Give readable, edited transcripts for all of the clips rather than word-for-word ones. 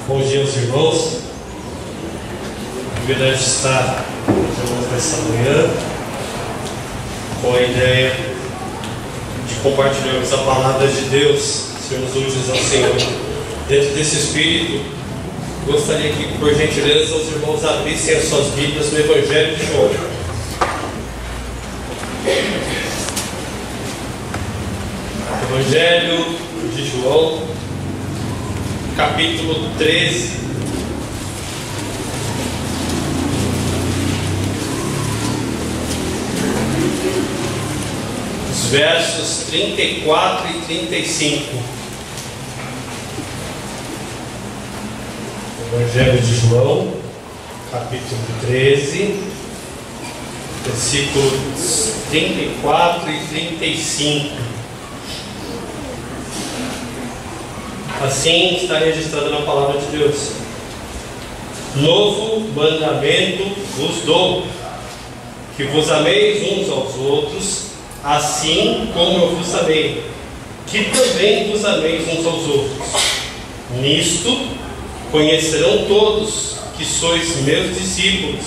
Bom dia aos irmãos. Privilégio estar juntos nessa manhã com a ideia de compartilharmos a palavra de Deus, sermos úteis ao Senhor. Dentro desse espírito, gostaria que, por gentileza, os irmãos abrissem as suas Bíblias no Evangelho de João. Evangelho de João, capítulo 13. Os versos 34 e 35. Evangelho de João, capítulo 13, versículos 34 e 35. Assim está registrado na palavra de Deus: novo mandamento vos dou, que vos ameis uns aos outros, assim como eu vos amei, que também vos ameis uns aos outros. Nisto conhecerão todos que sois meus discípulos,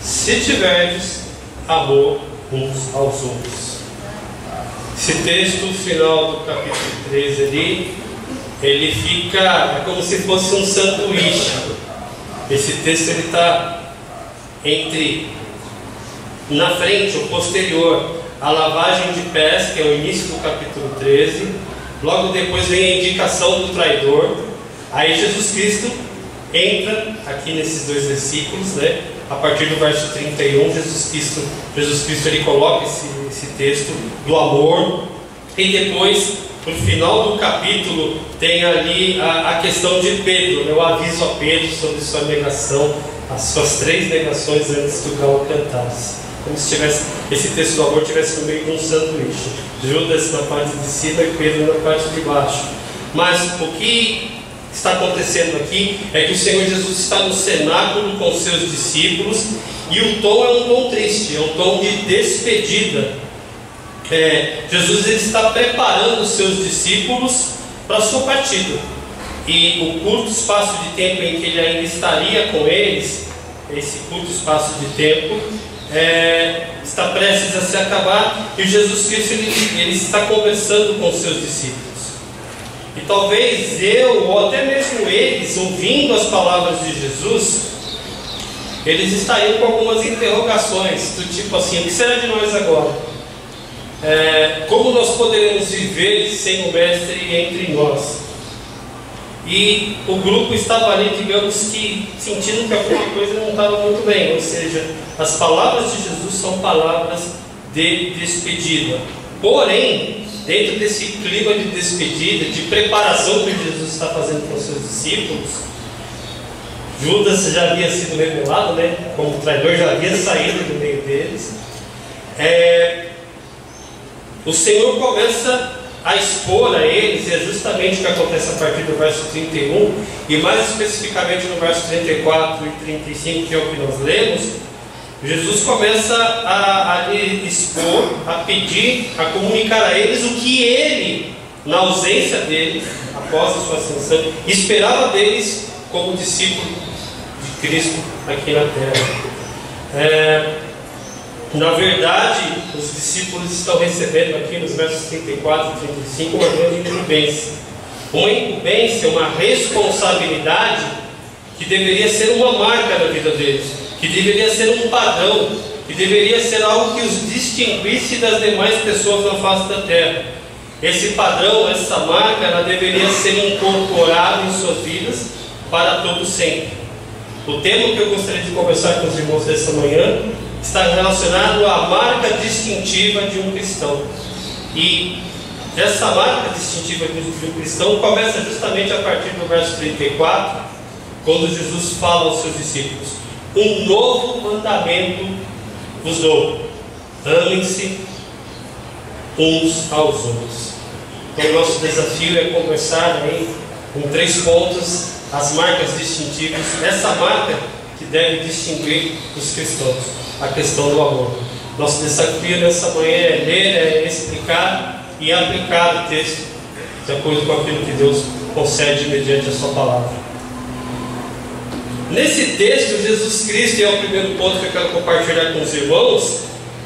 se tiverdes amor uns aos outros. Esse texto final do capítulo 13 ali, ele fica, é como se fosse um sanduíche. Esse texto ele está entre, na frente, o posterior, a lavagem de pés, que é o início do capítulo 13. Logo depois vem a indicação do traidor. Aí Jesus Cristo entra aqui nesses dois versículos, né? A partir do verso 31, Jesus Cristo ele coloca esse texto do amor. E depois, no final do capítulo, tem ali a questão de Pedro, né? O aviso a Pedro sobre sua negação, as suas 3 negações antes que o galo cantasse. Como se esse texto do amor estivesse no meio de um sanduíche. Judas na parte de cima e Pedro na parte de baixo. Mas o que está acontecendo aqui é que o Senhor Jesus está no cenáculo com seus discípulos, e o tom é um tom triste, é um tom de despedida. Jesus ele está preparando os seus discípulos para a sua partida, e o curto espaço de tempo em que ele ainda estaria com eles, esse curto espaço de tempo está prestes a se acabar, e Jesus Cristo ele está conversando com os seus discípulos. E talvez eu, ou até mesmo eles, ouvindo as palavras de Jesus, eles estariam com algumas interrogações, do tipo assim: o que será de nós agora? Como nós poderemos viver sem o Mestre entre nós? E o grupo estava ali, digamos que, sentindo que alguma coisa não estava muito bem. Ou seja, as palavras de Jesus são palavras de despedida. Porém, dentro desse clima de despedida, de preparação que Jesus está fazendo com os seus discípulos, Judas já havia sido revelado, né? Como traidor, já havia saído do meio deles. O Senhor começa a expor a eles, e é justamente o que acontece a partir do verso 31, e mais especificamente no verso 34 e 35, que é o que nós lemos. Jesus começa a expor, a pedir, a comunicar a eles o que ele, na ausência deles, após a sua ascensão, esperava deles como discípulo de Cristo aqui na terra. Na verdade, os discípulos estão recebendo aqui nos versos 34 e 35 uma grande incumbência. Uma incumbência, uma responsabilidade que deveria ser uma marca na vida deles, que deveria ser um padrão, que deveria ser algo que os distinguisse das demais pessoas na face da terra. Esse padrão, essa marca, ela deveria ser incorporada em suas vidas para todo sempre. O tema que eu gostaria de conversar com os irmãos dessa manhã está relacionado à marca distintiva de um cristão. E essa marca distintiva de um cristão começa justamente a partir do verso 34, quando Jesus fala aos seus discípulos: um novo mandamento vos dou, amem-se uns aos outros. Então, o nosso desafio é conversar aí com 3 pontos, as marcas distintivas, essa marca que deve distinguir os cristãos, a questão do amor. Nosso desafio nessa manhã é ler, é explicar e aplicar o texto de acordo com aquilo que Deus concede mediante a sua palavra. Nesse texto, Jesus Cristo, e é o primeiro ponto que eu quero compartilhar com os irmãos,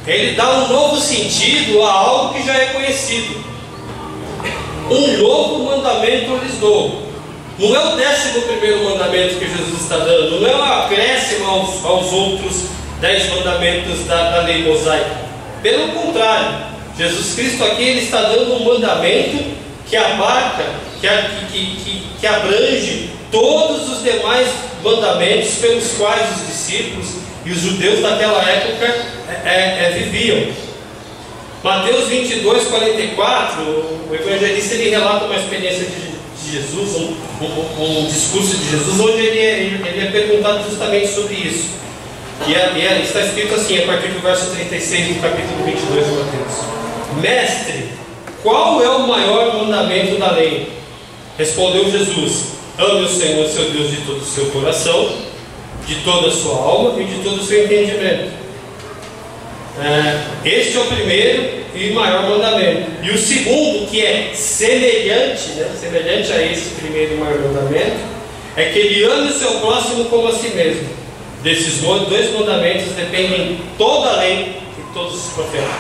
ele dá um novo sentido a algo que já é conhecido. Um novo mandamento eu lhes dou. Não é o 11º mandamento que Jesus está dando, não é um acréscimo aos outros 10 mandamentos da lei mosaica. Pelo contrário, Jesus Cristo aqui ele está dando um mandamento que abarca, que abrange todos os demais mandamentos pelos quais os discípulos e os judeus daquela época viviam. Mateus 22, 44, o evangelista ele relata uma experiência de Jesus, um discurso de Jesus, onde ele é perguntado justamente sobre isso. E está escrito assim, a partir do verso 36 do capítulo 22 de Mateus: Mestre, qual é o maior mandamento da lei? Respondeu Jesus: ame o Senhor seu Deus de todo o seu coração, de toda a sua alma e de todo o seu entendimento. Este é o primeiro e maior mandamento. E o segundo, que é semelhante a esse primeiro e maior mandamento, é que ele ame o seu próximo como a si mesmo. Desses 2 mandamentos dependem toda a lei e todos os profetas.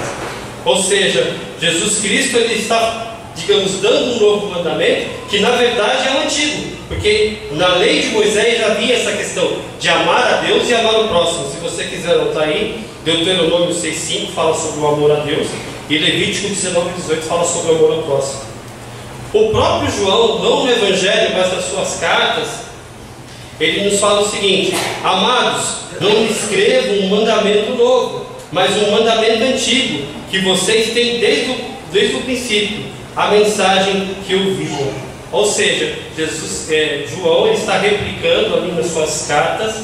Ou seja, Jesus Cristo ele está, digamos, dando um novo mandamento que na verdade é o antigo, porque na lei de Moisés já havia essa questão de amar a Deus e amar o próximo. Se você quiser anotar aí, Deuteronômio 6,5 fala sobre o amor a Deus, e Levítico 19,18 fala sobre o amor ao próximo. O próprio João, não no Evangelho, mas nas suas cartas, ele nos fala o seguinte: amados, não lhe escrevo um mandamento novo, mas um mandamento antigo, que vocês têm desde o princípio, a mensagem que ouviram. Ou seja, João ele está replicando ali nas suas cartas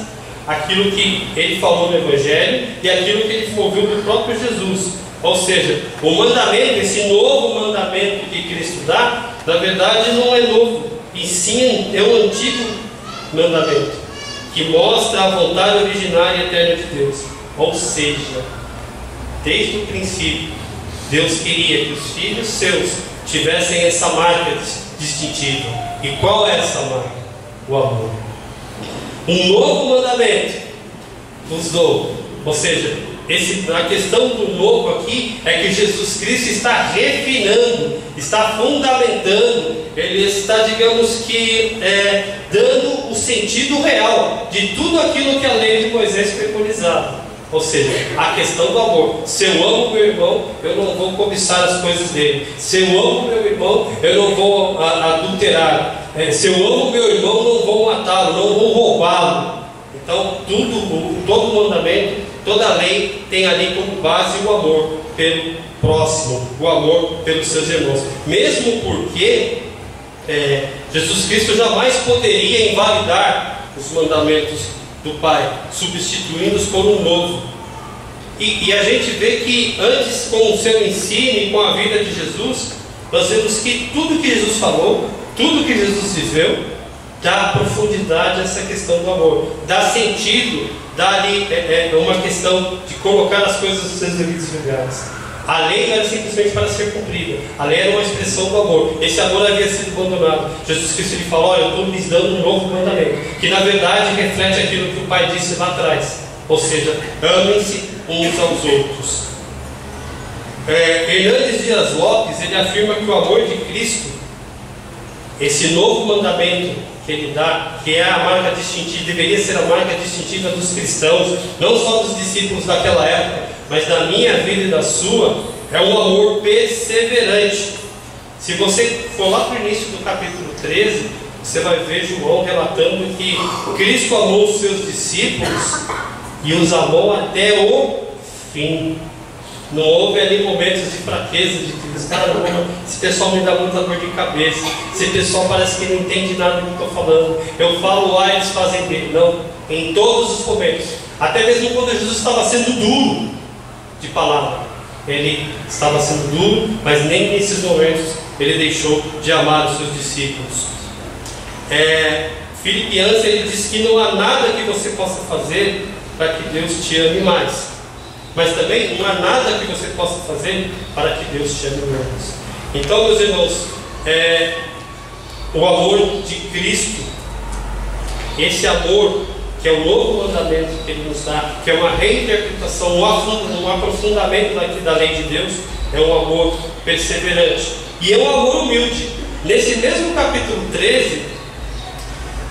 aquilo que ele falou no Evangelho e aquilo que ele ouviu do próprio Jesus. Ou seja, o mandamento, esse novo mandamento que Cristo dá, na verdade não é novo, e sim é o antigo mandamento, que mostra a vontade originária e eterna de Deus. Ou seja, desde o princípio, Deus queria que os filhos seus tivessem essa marca distintiva. E qual é essa marca? O amor. Um novo mandamento vos dou. Ou seja, a questão do novo aqui é que Jesus Cristo está refinando, está fundamentando, ele está, digamos que, dando o sentido real de tudo aquilo que a lei de Moisés preconizava. Ou seja, a questão do amor. Se eu amo meu irmão, eu não vou cobiçar as coisas dele. Se eu amo meu irmão, eu não vou adulterar. Se eu amo meu irmão, não vou matá-lo, não vou roubá-lo. Então, todo mandamento, toda lei tem ali como base o amor pelo próximo, o amor pelos seus irmãos. Mesmo porque Jesus Cristo jamais poderia invalidar os mandamentos do Pai, substituindo-os por um novo. E a gente vê que antes, com o seu ensino e com a vida de Jesus, nós vemos que tudo que Jesus falou, tudo que Jesus viveu, dá profundidade a essa questão do amor, dá sentido, dá ali uma questão de colocar as coisas nos seus devidos lugares. A lei não era simplesmente para ser cumprida, a lei era uma expressão do amor. Esse amor havia sido abandonado. Jesus Cristo ele falou: olha, eu estou lhes dando um novo mandamento, que na verdade reflete aquilo que o Pai disse lá atrás, ou seja, amem-se uns aos outros. Hernandes Dias Lopes ele afirma que o amor de Cristo, esse novo mandamento que ele dá, que é a marca distintiva, deveria ser a marca distintiva dos cristãos, não só dos discípulos daquela época, mas da minha vida e da sua, é um amor perseverante. Se você for lá para o início do capítulo 13, você vai ver João relatando que Cristo amou os seus discípulos e os amou até o fim. Não houve ali momentos de fraqueza, de que esse pessoal me dá muita dor de cabeça, esse pessoal parece que não entende nada do que eu estou falando, eu falo A, eles fazem B. Não, em todos os momentos, até mesmo quando Jesus estava sendo duro de palavra, ele estava sendo duro, mas nem nesses momentos ele deixou de amar os seus discípulos. Filipe Yancey ele diz que não há nada que você possa fazer para que Deus te ame mais, mas também não há nada que você possa fazer para que Deus te ame menos. Então, meus irmãos, o amor de Cristo, esse amor que é o novo mandamento que Ele nos dá, que é uma reinterpretação, um aprofundamento da lei de Deus, é um amor perseverante. E é um amor humilde. Nesse mesmo capítulo 13,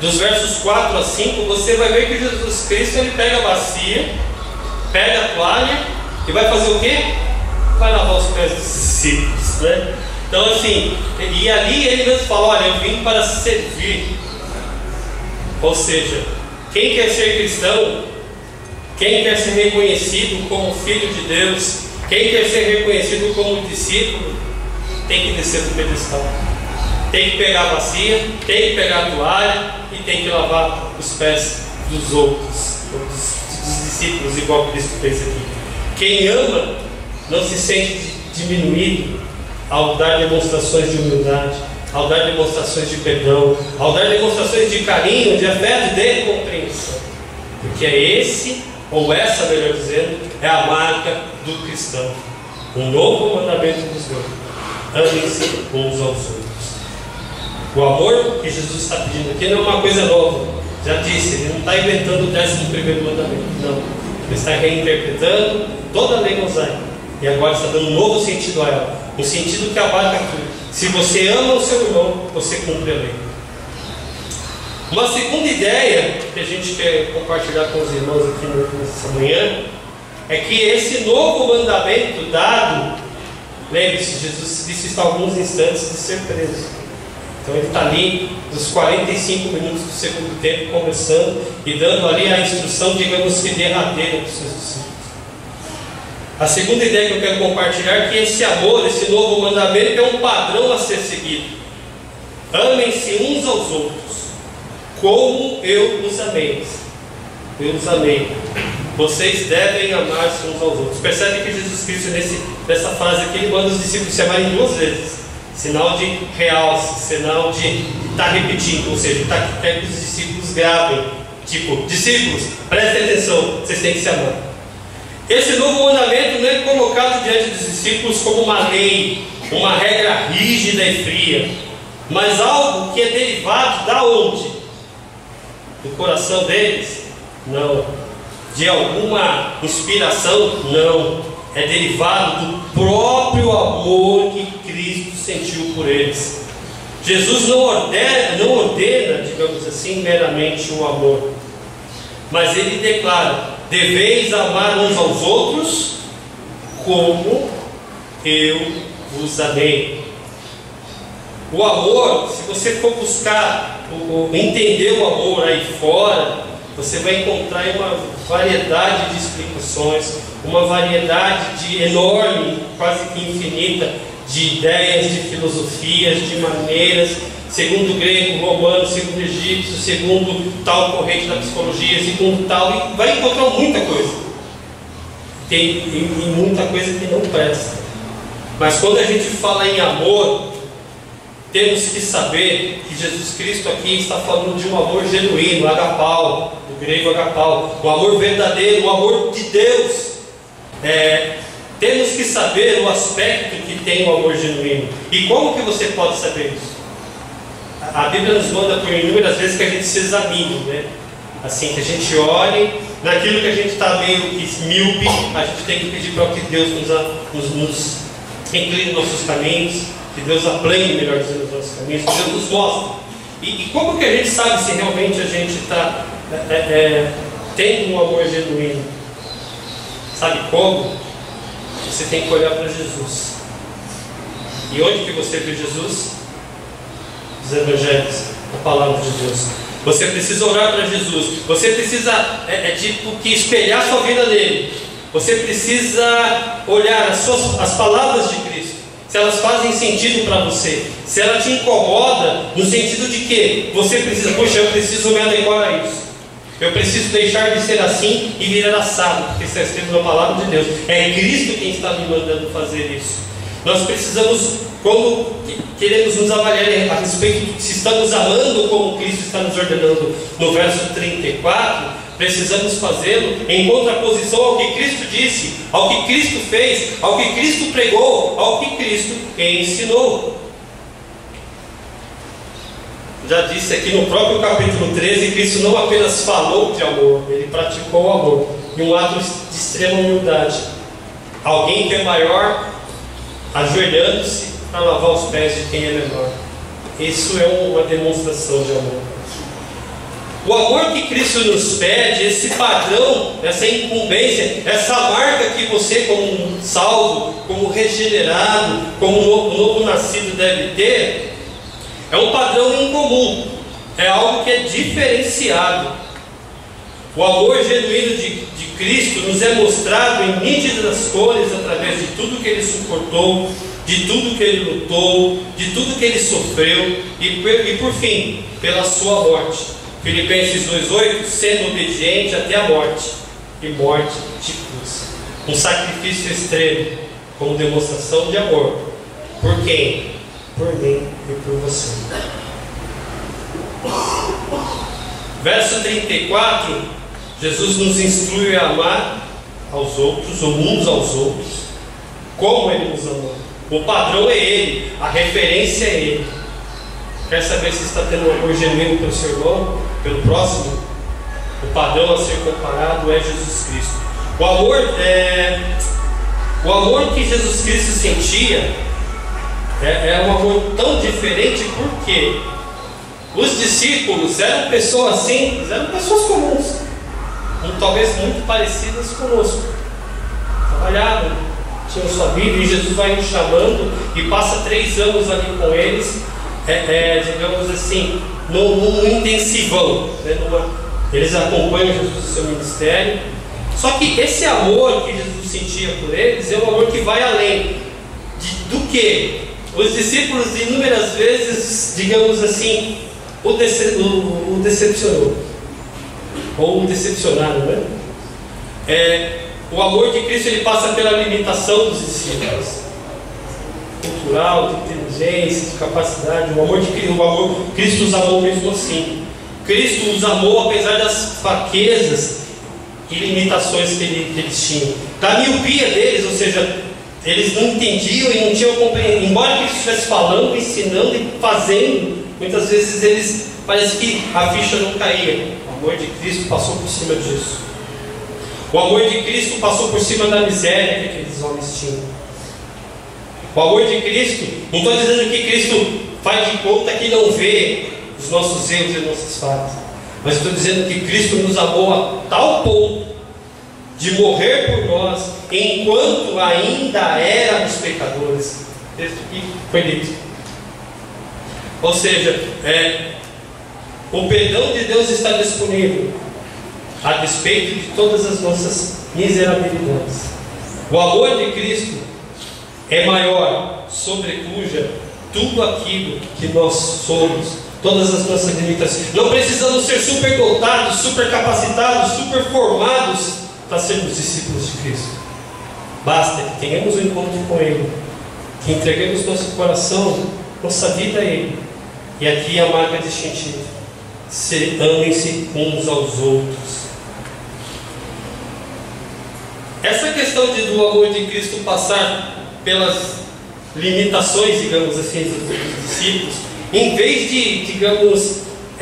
dos versos 4 a 5, você vai ver que Jesus Cristo ele pega a bacia, pega a toalha e vai fazer o quê? Vai lavar os pés dos discípulos, né? Então assim, e ali ele mesmo fala, olha, eu vim para servir. Ou seja, quem quer ser cristão, quem quer ser reconhecido como filho de Deus, quem quer ser reconhecido como discípulo, tem que descer do pedestal. Tem que pegar a bacia, tem que pegar a toalha e tem que lavar os pés dos outros, dos discípulos, igual Cristo fez aqui. Quem ama não se sente diminuído ao dar demonstrações de humildade, ao dar demonstrações de perdão, ao dar demonstrações de carinho, de afeto, de compreensão. Porque é esse, ou essa, melhor dizendo, é a marca do cristão. Um novo mandamento nos deu: amem-se uns aos outros. O amor que Jesus está pedindo aqui não é uma coisa nova. Já disse, ele não está inventando o 11º mandamento. Não. Ele está reinterpretando toda a lei mosaica. E agora está dando um novo sentido a ela. Um sentido que abarca tudo. Se você ama o seu irmão, você cumpre a lei. Uma segunda ideia que a gente quer compartilhar com os irmãos aqui nessa manhã é que esse novo mandamento dado, lembre-se, Jesus disse isso há alguns instantes de ser preso. Então ele está ali dos 45 minutos do segundo tempo conversando e dando ali a instrução, digamos que derradeira para os seus discípulos. A segunda ideia que eu quero compartilhar é que esse amor, esse novo mandamento é um padrão a ser seguido. Amem-se uns aos outros, como eu os amei. Eu os amei. Vocês devem amar-se uns aos outros. Percebe que Jesus Cristo, nessa frase aqui, ele manda os discípulos se amarem 2 vezes. Sinal de realce, sinal de estar repetindo, ou seja, quer que os discípulos gravem. Tipo, discípulos, prestem atenção, vocês têm que se amar. Esse novo mandamento não é colocado diante dos discípulos como uma lei, uma regra rígida e fria, mas algo que é derivado da onde? Do coração deles? Não. De alguma inspiração? Não. É derivado do próprio amor que Cristo sentiu por eles. Jesus não ordena, digamos assim, meramente o amor, mas ele declara: deveis amar uns aos outros como eu vos amei. O amor, se você for buscar entender o amor aí fora, você vai encontrar uma variedade de explicações, uma variedade enorme, quase que infinita, de ideias, de filosofias, de maneiras, segundo o grego, romano, segundo o egípcio, segundo tal corrente da psicologia, segundo tal, e vai encontrar muita coisa. Tem muita coisa que não presta. Mas quando a gente fala em amor, temos que saber que Jesus Cristo aqui está falando de um amor genuíno, agapau, do grego agapau, um amor verdadeiro, um amor de Deus. Temos que saber o aspecto que tem o amor genuíno. E como que você pode saber isso? A Bíblia nos manda por inúmeras vezes que a gente se examine, né? Assim, que a gente olhe naquilo que a gente está meio míope, a gente tem que pedir para que Deus nos incline nossos caminhos, que Deus aplane, melhor dizendo, os nossos caminhos, que Deus nos mostre. E como que a gente sabe se realmente a gente está tendo um amor genuíno? Sabe como? Você tem que olhar para Jesus. E onde que você vê Jesus? Os Evangelhos, a palavra de Deus. Você precisa orar para Jesus. Você precisa tipo que espelhar sua vida nele. Você precisa olhar as palavras de Cristo, se elas fazem sentido para você, se ela te incomoda, no sentido de que você precisa, poxa, eu preciso me adequar a isso, eu preciso deixar de ser assim e virar assado, porque está escrito na palavra de Deus. É Cristo quem está me mandando fazer isso. Nós precisamos, quando queremos nos avaliar a respeito de se estamos amando como Cristo está nos ordenando no verso 34, precisamos fazê-lo em contraposição ao que Cristo disse, ao que Cristo fez, ao que Cristo pregou, ao que Cristo ensinou. já disse aqui no próprio capítulo 13, Cristo não apenas falou de amor, ele praticou o amor, em um ato de extrema humildade. Alguém que é maior, ajoelhando-se para lavar os pés de quem é menor. Isso é uma demonstração de amor. O amor que Cristo nos pede, esse padrão, essa incumbência, essa marca que você, como salvo, como regenerado, como novo nascido deve ter, é um padrão incomum, é algo que é diferenciado. O amor genuíno de Cristo nos é mostrado em nítidas cores através de tudo que Ele suportou, de tudo que Ele lutou, de tudo que Ele sofreu e por fim, pela sua morte. Filipenses 2,8, sendo obediente até a morte, e morte de cruz. Um sacrifício extremo, como demonstração de amor. Por quem? Por mim e por você. Verso 34, Jesus nos instrui a amar aos outros, ou uns aos outros, como Ele nos amou. O padrão é Ele, a referência é Ele. Quer saber se está tendo um amor genuíno pelo seu irmão, pelo próximo? O padrão a ser comparado é Jesus Cristo. O amor que Jesus Cristo sentia é um amor tão diferente porque os discípulos eram pessoas simples, eram pessoas comuns, talvez muito parecidas conosco. Trabalhavam, tinham sua vida, e Jesus vai nos chamando e passa 3 anos ali com eles. Digamos assim, num intensivão, né? Eles acompanham Jesus no seu ministério. Só que esse amor que Jesus sentia por eles é um amor que vai além do que os discípulos inúmeras vezes, digamos assim, o decepcionou ou o decepcionaram, né? O amor de Cristo, ele passa pela limitação dos discípulos, cultural, de inteligência, de capacidade. O amor Cristo os amou mesmo assim. Cristo os amou apesar das fraquezas e limitações que eles tinham, da miopia deles, ou seja, eles não entendiam e não tinham compreensão. Embora Cristo estivesse falando, ensinando e fazendo, muitas vezes eles, parece que a ficha não caía. O amor de Cristo passou por cima disso. O amor de Cristo passou por cima da miséria que aqueles homens tinham. O amor de Cristo, não estou dizendo que Cristo faz de conta que não vê os nossos erros e nossas falhas, mas estou dizendo que Cristo nos amou a tal ponto de morrer por nós enquanto ainda éramos pecadores. Texto que foi lido. Ou seja, o perdão de Deus está disponível a despeito de todas as nossas miserabilidades. O amor de Cristo é maior, sobrepuja tudo aquilo que nós somos, todas as nossas limitações. Não precisamos ser super dotados, super capacitados, super formados para sermos discípulos de Cristo. Basta que tenhamos um encontro com Ele, que entreguemos nosso coração, nossa vida a Ele. E aqui a marca distintiva: amem-se uns aos outros. Essa questão do amor de Cristo passar pelas limitações, digamos assim, dos discípulos, em vez de, digamos,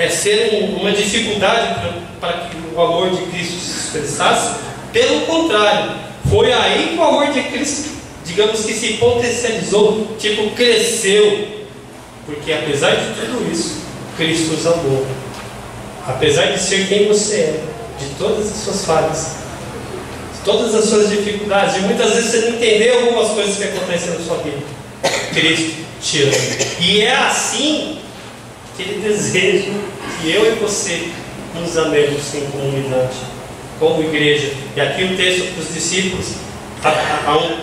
ser uma dificuldade para que o amor de Cristo se expressasse, pelo contrário, foi aí que o amor de Cristo, digamos que se potencializou, cresceu, porque apesar de tudo isso, Cristo os amou, apesar de ser quem você é, de todas as suas falhas, todas as suas dificuldades, e muitas vezes você não entendeu algumas coisas que acontecem na sua vida. Cristo te ama. E é assim que Ele deseja que eu e você nos amemos em comunidade, como igreja. E aqui o texto para os discípulos,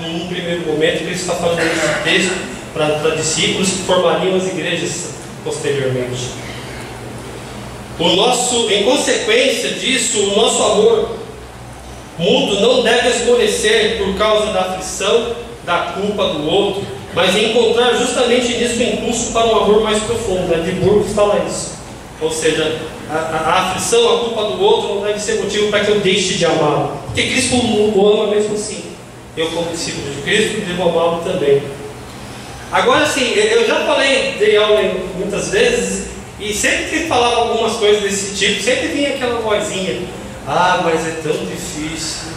num primeiro momento, Cristo está falando esse texto para discípulos que formariam as igrejas posteriormente. Em consequência disso, o nosso amor mútuo não deve esmorecer por causa da aflição, da culpa do outro, mas encontrar justamente nisso o impulso para um amor mais profundo. De Burgos fala isso. Ou seja, a aflição, a culpa do outro não deve ser motivo para que eu deixe de amá-lo, porque Cristo o ama mesmo assim. Eu, como discípulo de Cristo, devo amá-lo também. Agora sim, eu já dei aula muitas vezes, E sempre que falava algumas coisas desse tipo, sempre vinha aquela vozinha: ah, mas é tão difícil.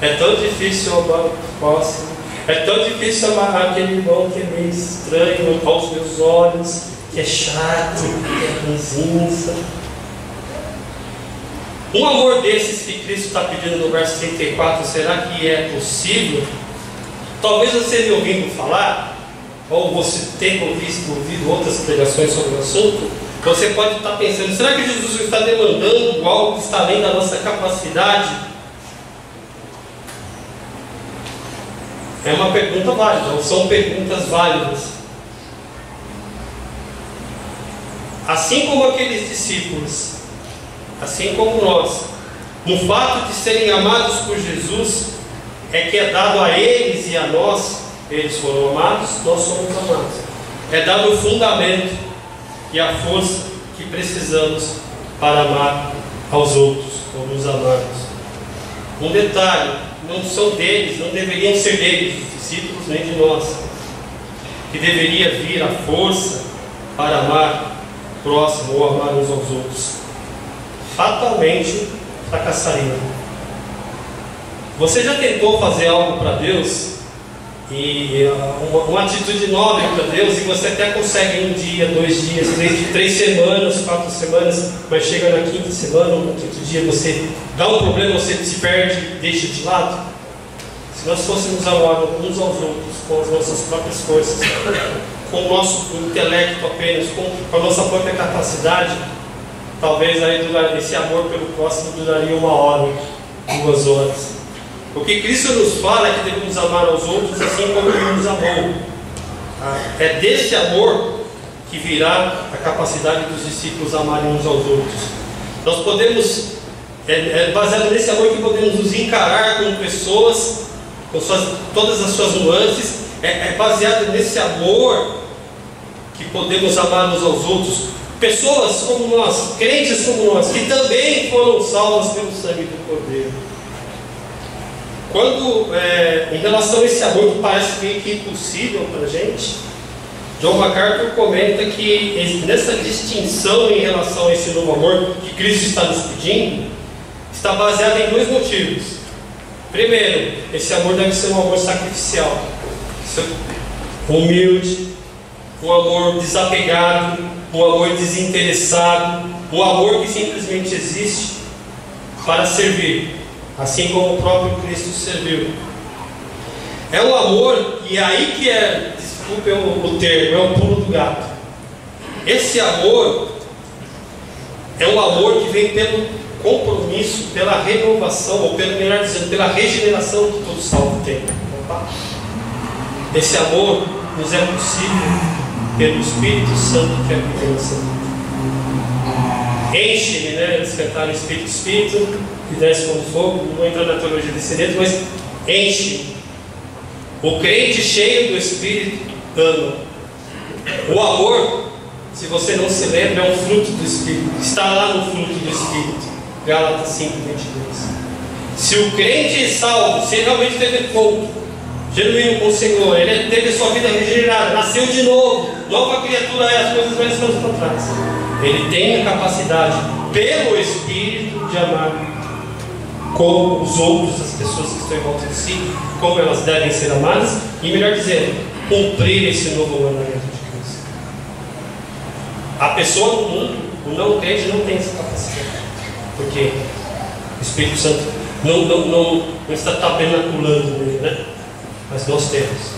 É tão difícil amar o próximo. É tão difícil amar aquele irmão que é meio estranho aos meus olhos, que é chato, que é ranzinza. Um amor desses que Cristo está pedindo no verso 34, será que é possível? Talvez você me ouvindo falar, ou você tenha ouvido outras pregações sobre o assunto, você pode estar pensando: será que Jesus está demandando algo que está além da nossa capacidade? É uma pergunta válida, ou são perguntas válidas. Assim como aqueles discípulos, assim como nós, no fato de serem amados por Jesus, é que é dado a eles e a nós, eles foram amados, nós somos amados. É dado o fundamento e a força que precisamos para amar aos outros, ou nos amarmos. Um detalhe: não são deles, não deveriam ser deles, os discípulos, nem de nós, que deveria vir a força para amar o próximo ou amar uns aos outros. Fatalmente fracassariam. Você já tentou fazer algo para Deus, e uma atitude nobre para Deus, e você até consegue 1 dia, 2 dias, 3 semanas, 4 semanas, mas chega na 5ª semana ou no 5º dia, você dá um problema, você se perde, deixa de lado? Se nós fôssemos amar uns aos outros com as nossas próprias forças, com o nosso intelecto apenas, com a nossa própria capacidade, talvez aí esse amor pelo próximo duraria 1 hora, 2 horas. O que Cristo nos fala é que devemos amar aos outros assim como Ele nos amou. É desse amor que virá a capacidade dos discípulos amarem uns aos outros. Nós podemos, baseado nesse amor, que podemos nos encarar como pessoas, com todas as suas nuances. É baseado nesse amor que podemos amar uns aos outros. Pessoas como nós, crentes como nós, que também foram salvas pelo sangue do Cordeiro. Quando, em relação a esse amor que parece meio que impossível para a gente, John MacArthur comenta que nessa distinção em relação a esse novo amor que Cristo está nos pedindo, está baseada em 2 motivos. Primeiro, esse amor deve ser um amor sacrificial, humilde, um amor desapegado, um amor desinteressado, um amor que simplesmente existe para servir, assim como o próprio Cristo serviu. É um amor, e aí que desculpe o termo, é o pulo do gato. Esse amor é um amor que vem pelo compromisso, pela renovação, ou melhor dizendo, pela regeneração que todo salvo tem. Esse amor nos é possível pelo Espírito Santo que habita em nossa vida. Enche-me, né? Eles cantaram Espírito, que desce como fogo. Não vou entrar na teologia desse dentro, mas enche. O crente cheio do Espírito ama. O amor, se você não se lembra, é um fruto do Espírito. Está lá no fruto do Espírito. Gálatas 5:22. Se o crente é salvo, se realmente teve encontro genuíno com o Senhor, ele teve sua vida regenerada, nasceu de novo, nova criatura, as coisas velhas ficam para trás. Ele tem a capacidade, pelo Espírito, de amar como os outros, as pessoas que estão em volta de si, como elas devem ser amadas, e melhor dizendo, cumprir esse novo mandamento de Cristo. A pessoa no mundo, o não crente, não tem essa capacidade, porque o Espírito Santo não está tabernaculando nele, né? Mas nós temos.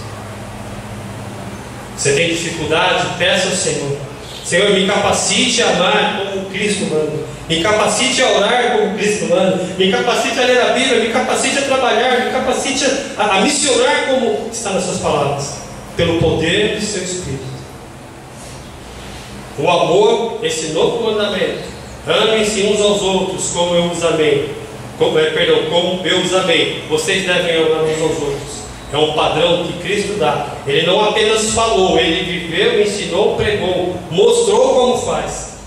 Você tem dificuldade? Peça ao Senhor: Senhor, me capacite a amar como Cristo manda, me capacite a orar como Cristo manda, me capacite a ler a Bíblia, me capacite a trabalhar, me capacite a missionar como está nas suas palavras, pelo poder do seu Espírito. O amor, esse novo mandamento: amem-se uns aos outros como eu os amei. Como eu os amei, vocês devem amar uns aos outros. É um padrão que Cristo dá. Ele não apenas falou, Ele viveu, ensinou, pregou, mostrou como faz.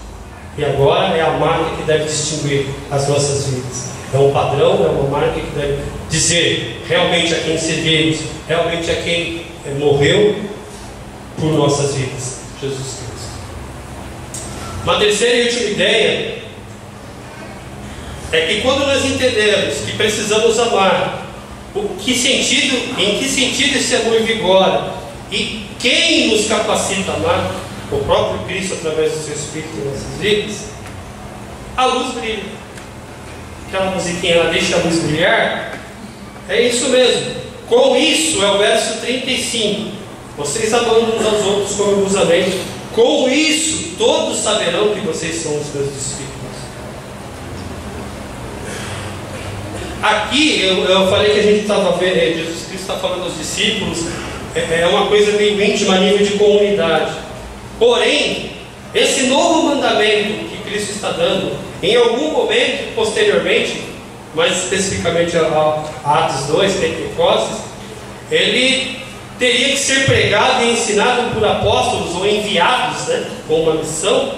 E agora é a marca que deve distinguir as nossas vidas. É um padrão, é uma marca que deve dizer realmente a quem servimos, realmente a quem morreu por nossas vidas: Jesus Cristo. Uma terceira e última ideia é que quando nós entendemos que precisamos amar, em que sentido esse amor vigora e quem nos capacita a amar, o próprio Cristo através do seu Espírito em nossas vidas, a luz brilha. Aquela musiquinha, ela deixa a luz brilhar, é isso mesmo. Com isso, é o verso 35, vocês amando uns aos outros como eu vos amei, com isso todos saberão que vocês são os meus discípulos. Aqui eu falei que a gente estava vendo, Jesus Cristo está falando aos discípulos, é uma coisa meio íntima a nível de comunidade. Porém, esse novo mandamento que Cristo está dando, em algum momento posteriormente, mais especificamente a Atos 2, Pentecostes, ele teria que ser pregado e ensinado por apóstolos ou enviados, com uma missão,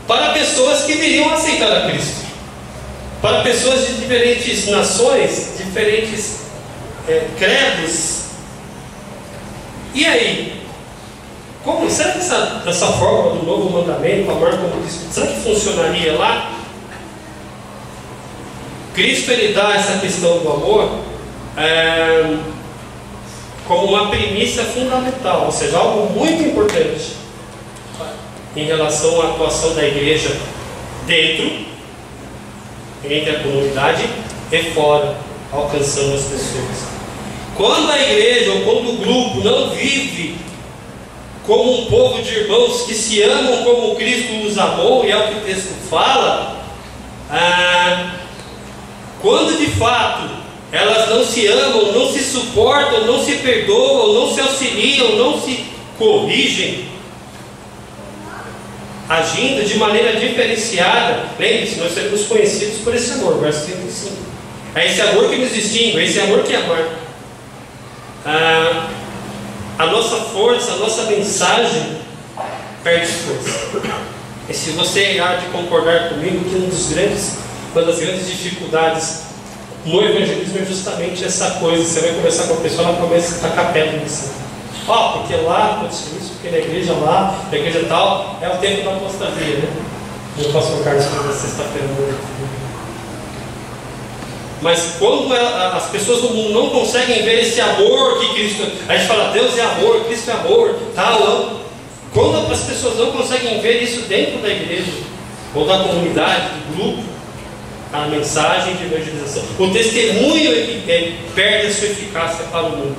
para pessoas que viriam aceitar a Cristo, para pessoas de diferentes nações, diferentes credos. E aí? Será que essa forma do novo mandamento, amar como Cristo, será que funcionaria lá? Cristo ele dá essa questão do amor como uma premissa fundamental, ou seja, algo muito importante em relação à atuação da igreja dentro, entre a comunidade e fora, alcançando as pessoas. Quando a igreja ou quando o grupo não vive como um povo de irmãos que se amam como Cristo os amou, e é o que o texto fala, quando de fato elas não se amam, não se suportam, não se perdoam, não se auxiliam, não se corrigem, agindo de maneira diferenciada, lembre-se, nós seremos conhecidos por esse amor, verso 35. É esse amor que nos distingue, é esse amor que é amar. A nossa força, a nossa mensagem perde força. E se você há de concordar comigo que uma das grandes dificuldades no evangelismo é justamente essa coisa. Você vai conversar com a pessoa, ela começa a tacar pedra em você. Porque lá aconteceu isso, porque na igreja lá, na igreja tal, é o tempo da apostasia, Eu posso colocar isso para sexta-feira. Mas quando as pessoas do mundo não conseguem ver esse amor que Cristo... A gente fala, Deus é amor, Cristo é amor, tal. Quando as pessoas não conseguem ver isso dentro da igreja, ou da comunidade, do grupo, a mensagem de evangelização, o testemunho é que perde a sua eficácia para o mundo.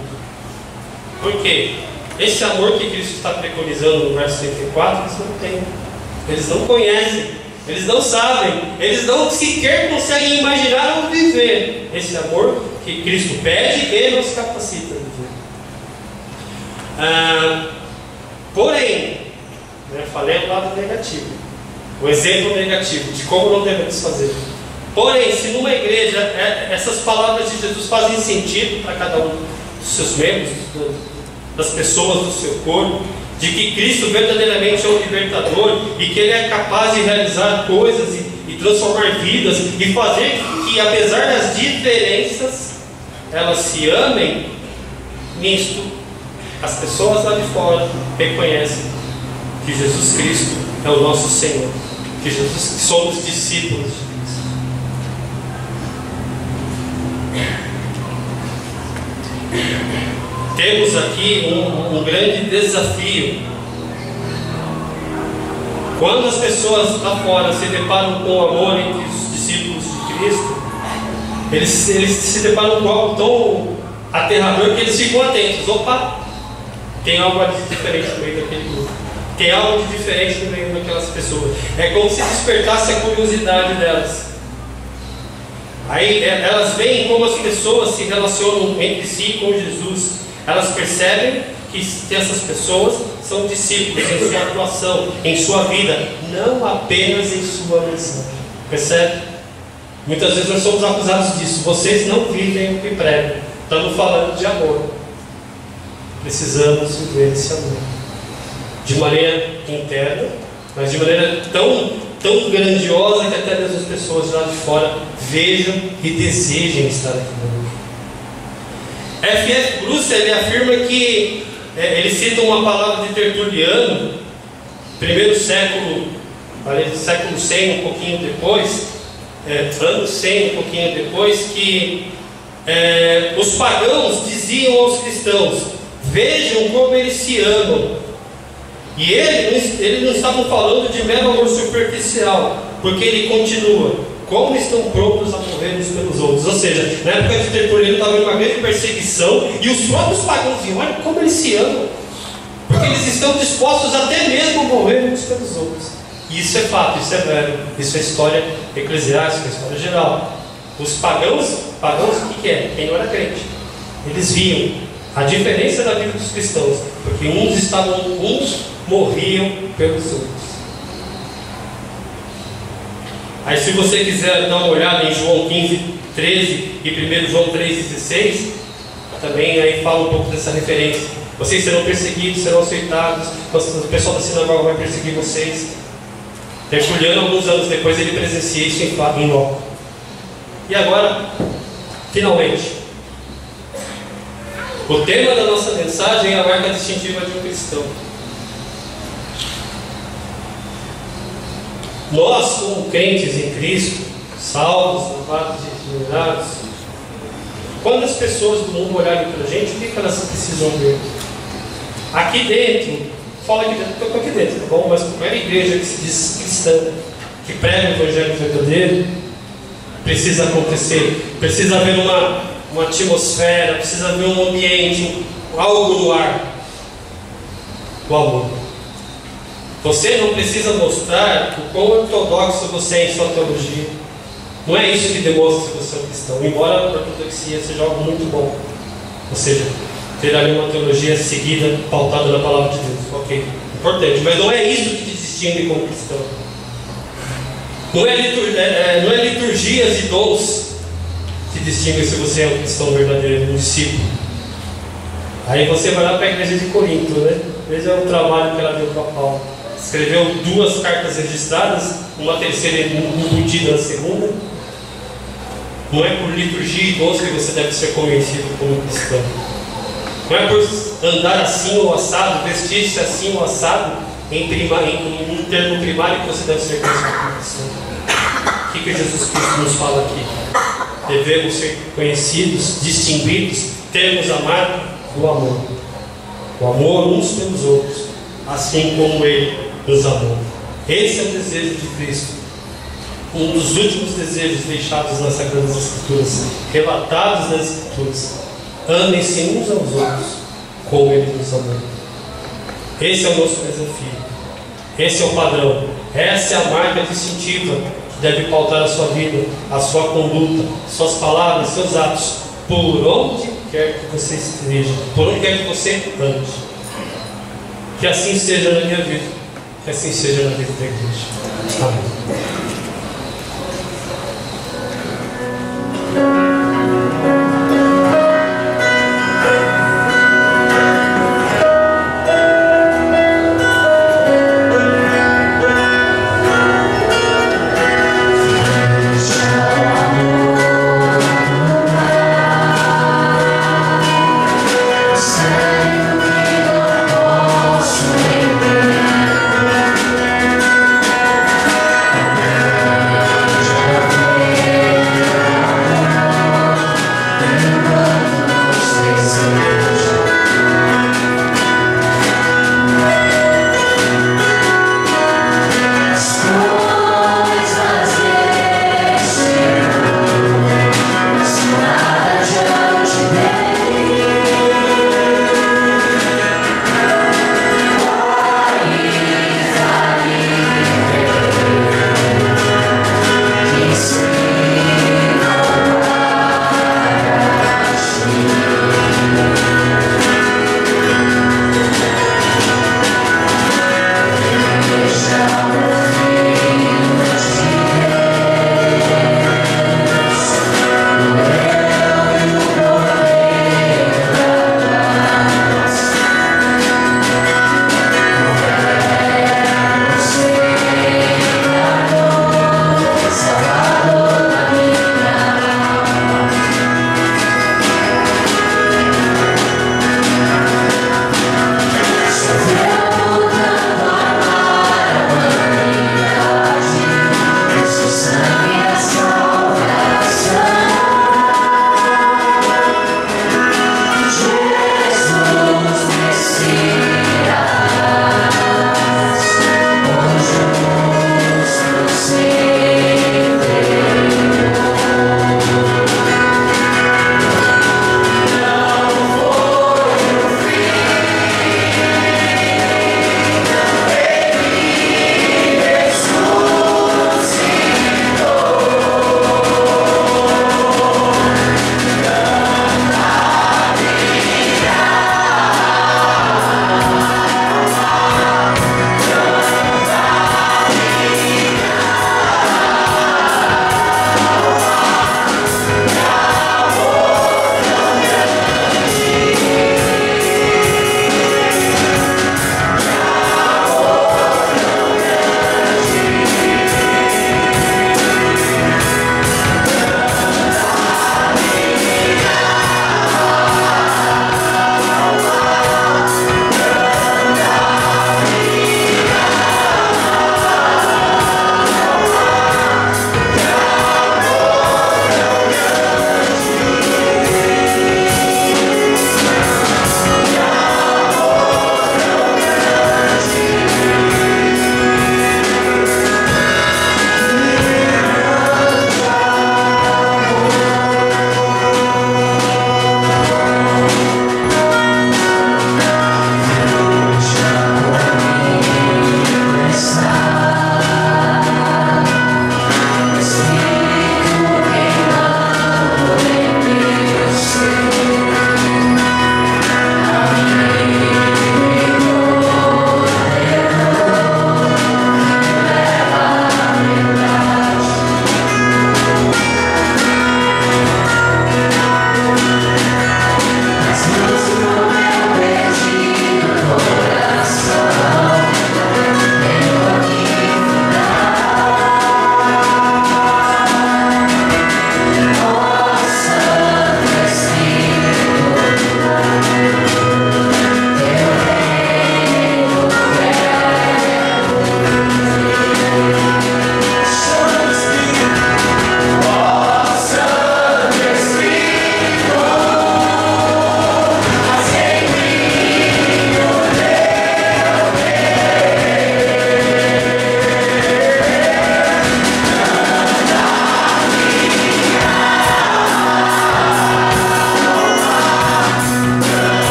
Por quê? Esse amor que Cristo está preconizando no verso 34, eles não têm. Eles não conhecem. Eles não sabem, eles não sequer conseguem imaginar ou viver esse amor que Cristo pede e nos capacita a viver. Porém, falei o lado negativo, o exemplo negativo de como não devemos fazer. Porém, se numa igreja essas palavras de Jesus fazem sentido para cada um dos seus membros, das pessoas do seu corpo, de que Cristo verdadeiramente é o libertador e que Ele é capaz de realizar coisas e transformar vidas e fazer que, apesar das diferenças, elas se amem, nisto as pessoas lá de fora reconhecem que Jesus Cristo é o nosso Senhor, que somos discípulos de Cristo. Temos aqui um grande desafio. Quando as pessoas lá fora se deparam com o amor entre os discípulos de Cristo, eles se deparam com algo tão aterrador que eles ficam atentos. Opa, tem algo de diferente no meio daquele grupo, tem algo de diferente no meio daquelas pessoas. É como se despertasse a curiosidade delas. Aí elas veem como as pessoas se relacionam entre si com Jesus. Elas percebem que essas pessoas são discípulos em sua atuação, em sua vida, não apenas em sua missão. Percebe? Muitas vezes nós somos acusados disso. Vocês não vivem o que pregam. Estamos falando de amor. Precisamos viver esse amor de maneira interna, mas de maneira tão grandiosa que até mesmo as pessoas lá de fora vejam e desejem estar aqui conosco. F.F. Bruce ele afirma que ele cita uma palavra de Tertuliano primeiro século, século 100, um pouquinho depois, ano 100, um pouquinho depois, que os pagãos diziam aos cristãos: vejam como eles se amam. E eles não estavam falando de mero amor superficial, porque ele continua: como estão prontos a morrer uns pelos outros. Ou seja, na época de Tertuliano estava em uma grande perseguição, e os próprios pagãos diziam: olha como eles se amam, porque eles estão dispostos até mesmo a morrer uns pelos outros. E isso é fato, isso é velho, isso é história eclesiástica, história geral. Os pagãos, o que é? Quem não era crente, eles viam a diferença da vida dos cristãos, porque uns morriam pelos outros. Aí, se você quiser dar uma olhada em João 15, 13 e 1 João 3,16, também aí fala um pouco dessa referência. Vocês serão perseguidos, serão aceitados, o pessoal da sinagoga vai perseguir vocês. Tertuliano, alguns anos depois, ele presencia isso em loco. E agora, finalmente, o tema da nossa mensagem é a marca distintiva de um cristão. Nós, como crentes em Cristo, salvos, lavados e regenerados, quando as pessoas do mundo olharem para a gente, o que elas precisam ver? Aqui dentro, fala aqui dentro, estou aqui dentro, tá bom? Mas qualquer igreja que se diz cristã, que prega o evangelho verdadeiro, precisa acontecer, precisa haver uma atmosfera, precisa haver um ambiente, algo no ar, o amor. Você não precisa mostrar o quão ortodoxo você é em sua teologia. Não é isso que demonstra que você é um cristão, embora a ortodoxia seja algo muito bom. Ou seja, ter ali uma teologia seguida, pautada na palavra de Deus. Ok, importante, mas não é isso que te distingue como cristão. Não é liturgias e dons que distinguem se você é um cristão verdadeiro, um discípulo. Aí você vai lá para a igreja de Corinto, né? Veja o trabalho que ela deu para Paulo. Escreveu 2 cartas registradas, uma terceira embutida na segunda. Não é por liturgia e dons que você deve ser conhecido como cristão. Não é por andar assim ou assado, vestir-se assim ou assado, em um termo primário, que você deve ser conhecido como cristão. O que Jesus Cristo nos fala aqui? Devemos ser conhecidos, distinguidos, termos a marca do amor. O amor uns pelos outros, assim como Ele nos amou. Esse é o desejo de Cristo. Um dos últimos desejos deixados nas Sagradas Escrituras, relatados nas Escrituras. Amem-se uns aos outros, como Ele nos amou. Esse é o nosso desafio. Esse é o padrão. Essa é a marca distintiva que deve pautar a sua vida, a sua conduta, suas palavras, seus atos, por onde quer que você esteja, por onde quer que você ande. Que assim seja na minha vida, que assim seja na vida da igreja. Amém.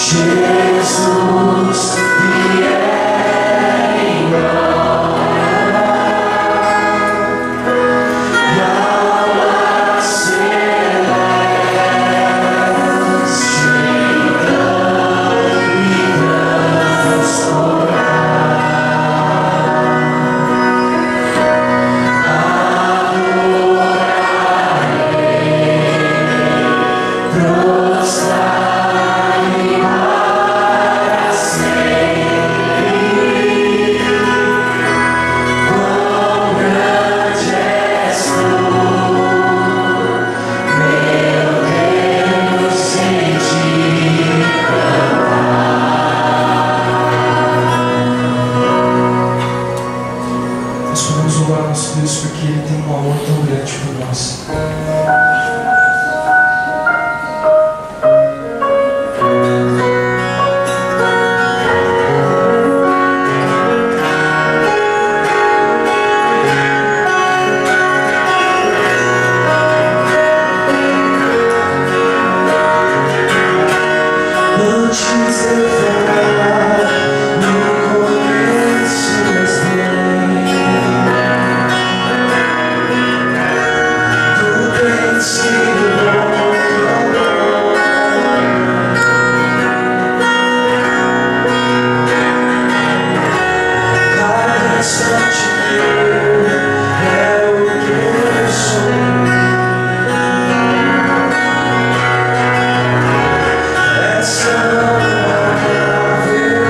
Jesus, vier em glória, e alma celeste, então me Deus, porque Ele tem um amor tão grande por nós. Antes de falar, me conheces bem. Tu tens sido bom, cada instante meu é o que eu sou. Essa não é a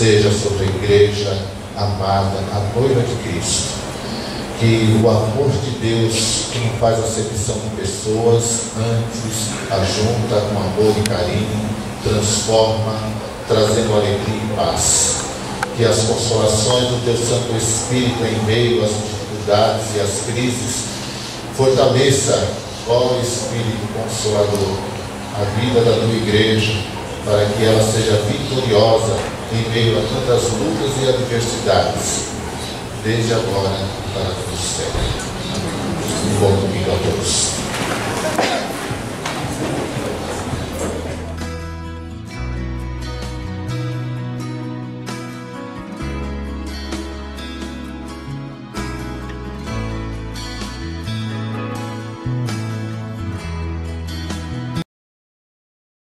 seja sobre a igreja amada, a noiva de Cristo. Que o amor de Deus, que não faz acepção de pessoas, antes ajunta com amor e carinho, transforma, trazendo alegria e paz. Que as consolações do Teu Santo Espírito em meio às dificuldades e às crises fortaleça, ó Espírito Consolador, a vida da Tua igreja, para que ela seja vitoriosa em meio a tantas lutas e adversidades, desde agora para todo sempre. Um bom domingo a todos.